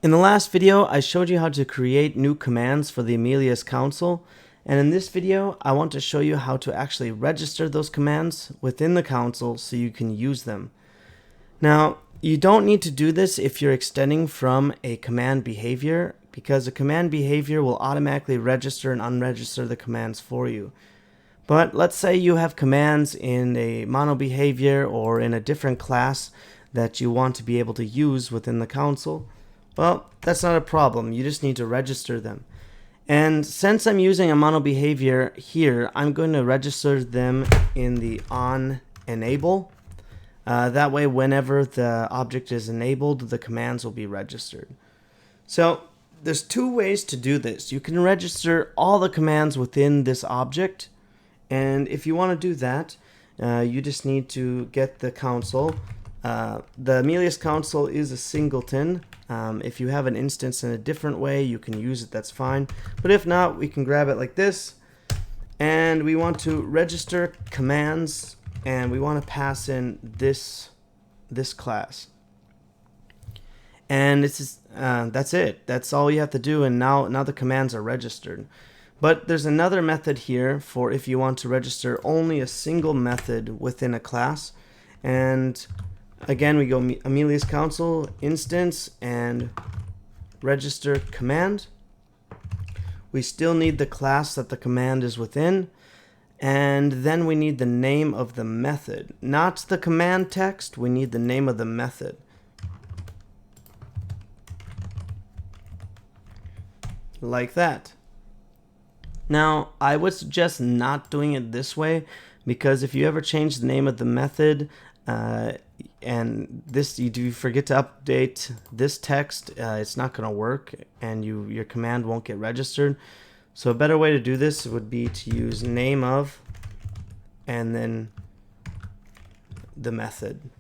In the last video, I showed you how to create new commands for the Amilious Console, and in this video, I want to show you how to actually register those commands within the console so you can use them. Now, you don't need to do this if you're extending from a command behavior, because a command behavior will automatically register and unregister the commands for you. But let's say you have commands in a mono behavior or in a different class that you want to be able to use within the console. Well, that's not a problem. You just need to register them. And since I'm using a mono behavior here, I'm going to register them in the on enable. That way, whenever the object is enabled, the commands will be registered. So there's two ways to do this. You can register all the commands within this object. And if you want to do that, you just need to get the console. The Amilious Console is a singleton. If you have an instance in a different way, you can use it, that's fine. But if not, we can grab it like this. And we want to register commands, and we want to pass in this class. And that's it. That's all you have to do, and now the commands are registered. But there's another method here for if you want to register only a single method within a class. And again, we go Amilious Console, instance, and register command. We still need the class that the command is within. And then we need the name of the method. Not the command text, we need the name of the method. Like that. Now, I would suggest not doing it this way, because if you ever change the name of the method, and you forget to update this text, it's not going to work, and your command won't get registered. So a better way to do this would be to use name of and then the method.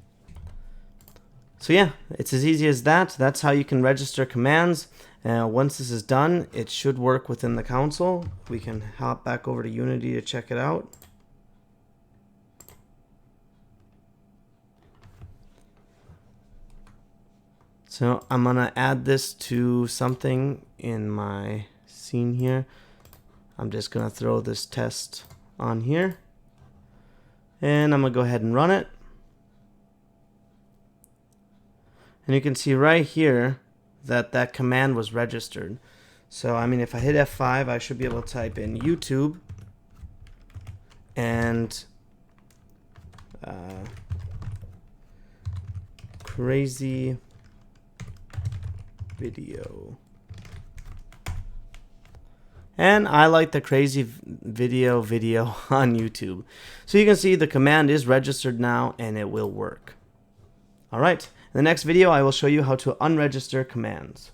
So yeah, it's as easy as that. That's how you can register commands. Once this is done, it should work within the console. We can hop back over to Unity to check it out. So I'm going to add this to something in my scene here. I'm just going to throw this test on here. And I'm going to go ahead and run it. And you can see right here that command was registered. So I mean, if I hit F5, I should be able to type in YouTube and crazy video. And I like the crazy video on YouTube. So you can see the command is registered now and it will work. Alright, in the next video I will show you how to unregister commands.